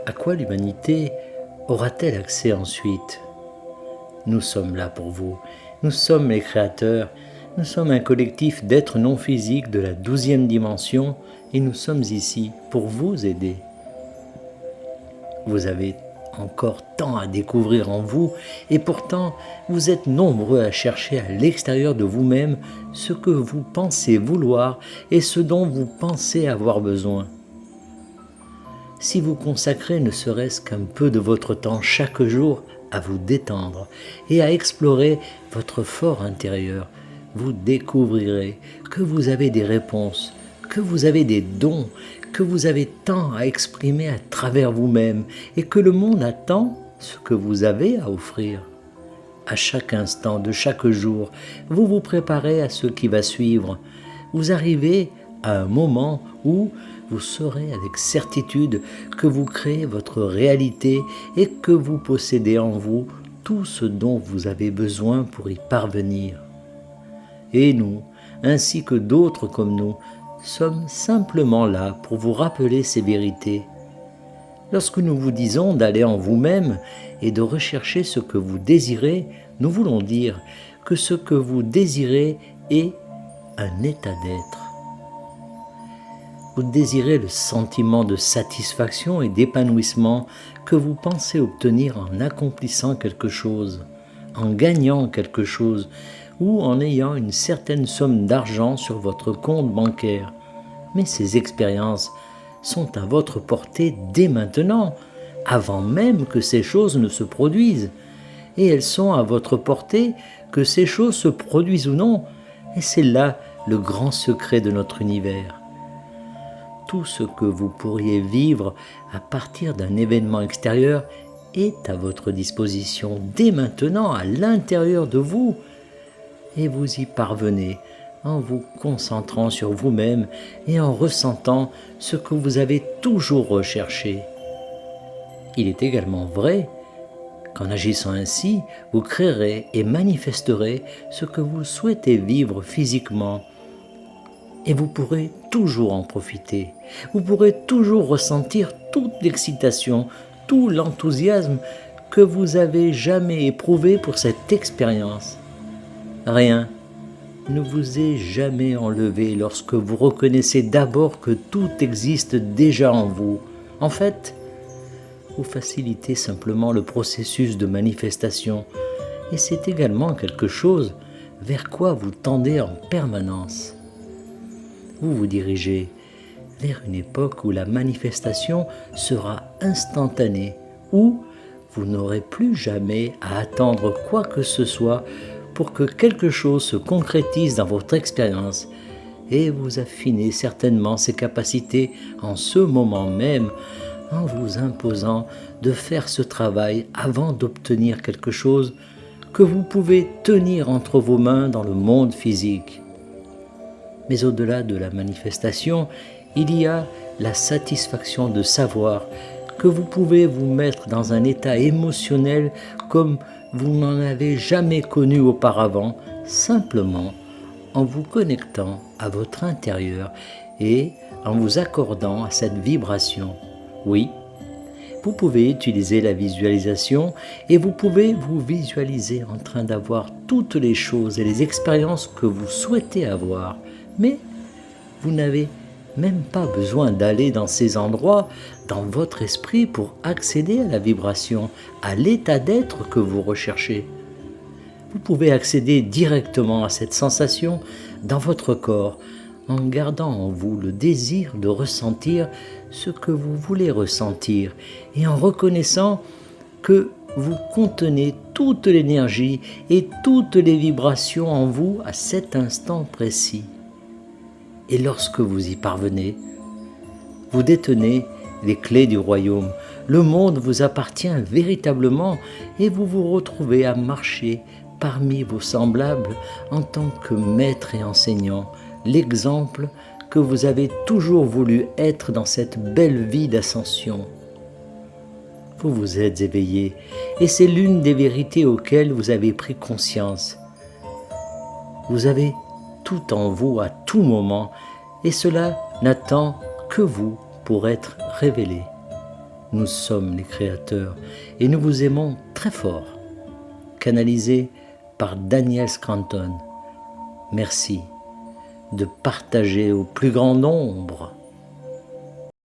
À quoi l'humanité aura-t-elle accès ensuite? Nous sommes là pour vous, nous sommes les créateurs, nous sommes un collectif d'êtres non physiques de la 12e dimension et nous sommes ici pour vous aider. Vous avez encore tant à découvrir en vous et pourtant vous êtes nombreux à chercher à l'extérieur de vous-même ce que vous pensez vouloir et ce dont vous pensez avoir besoin. Si vous consacrez ne serait-ce qu'un peu de votre temps chaque jour à vous détendre et à explorer votre fort intérieur, vous découvrirez que vous avez des réponses, que vous avez des dons, que vous avez tant à exprimer à travers vous-même et que le monde attend ce que vous avez à offrir. À chaque instant de chaque jour, vous vous préparez à ce qui va suivre. Vous arrivez à un moment où vous saurez avec certitude que vous créez votre réalité et que vous possédez en vous tout ce dont vous avez besoin pour y parvenir. Et nous, ainsi que d'autres comme nous, sommes simplement là pour vous rappeler ces vérités. Lorsque nous vous disons d'aller en vous-même et de rechercher ce que vous désirez, nous voulons dire que ce que vous désirez est un état d'être. Vous désirez le sentiment de satisfaction et d'épanouissement que vous pensez obtenir en accomplissant quelque chose, en gagnant quelque chose ou en ayant une certaine somme d'argent sur votre compte bancaire. Mais ces expériences sont à votre portée dès maintenant, avant même que ces choses ne se produisent. Et elles sont à votre portée que ces choses se produisent ou non. Et c'est là le grand secret de notre univers. Tout ce que vous pourriez vivre à partir d'un événement extérieur est à votre disposition dès maintenant à l'intérieur de vous. Et vous y parvenez en vous concentrant sur vous-même et en ressentant ce que vous avez toujours recherché. Il est également vrai qu'en agissant ainsi, vous créerez et manifesterez ce que vous souhaitez vivre physiquement. Et vous pourrez toujours en profiter. Vous pourrez toujours ressentir toute l'excitation, tout l'enthousiasme que vous avez jamais éprouvé pour cette expérience. Rien ne vous est jamais enlevé lorsque vous reconnaissez d'abord que tout existe déjà en vous. En fait, vous facilitez simplement le processus de manifestation et c'est également quelque chose vers quoi vous tendez en permanence. Vous vous dirigez vers une époque où la manifestation sera instantanée, où vous n'aurez plus jamais à attendre quoi que ce soit pour que quelque chose se concrétise dans votre expérience et vous affinez certainement ces capacités en ce moment même en vous imposant de faire ce travail avant d'obtenir quelque chose que vous pouvez tenir entre vos mains dans le monde physique. Mais au-delà de la manifestation, il y a la satisfaction de savoir que vous pouvez vous mettre dans un état émotionnel comme vous n'en avez jamais connu auparavant, simplement en vous connectant à votre intérieur et en vous accordant à cette vibration. Oui, vous pouvez utiliser la visualisation et vous pouvez vous visualiser en train d'avoir toutes les choses et les expériences que vous souhaitez avoir. Mais vous n'avez même pas besoin d'aller dans ces endroits dans votre esprit pour accéder à la vibration, à l'état d'être que vous recherchez. Vous pouvez accéder directement à cette sensation dans votre corps en gardant en vous le désir de ressentir ce que vous voulez ressentir et en reconnaissant que vous contenez toute l'énergie et toutes les vibrations en vous à cet instant précis. Et lorsque vous y parvenez, vous détenez les clés du royaume. Le monde vous appartient véritablement et vous vous retrouvez à marcher parmi vos semblables en tant que maître et enseignant, l'exemple que vous avez toujours voulu être dans cette belle vie d'ascension. Vous vous êtes éveillé et c'est l'une des vérités auxquelles vous avez pris conscience. Vous avez tout en vous à tout moment et cela n'attend que vous pour être révélé. Nous sommes les créateurs et nous vous aimons très fort. Canalisé par Daniel Scranton. Merci de partager au plus grand nombre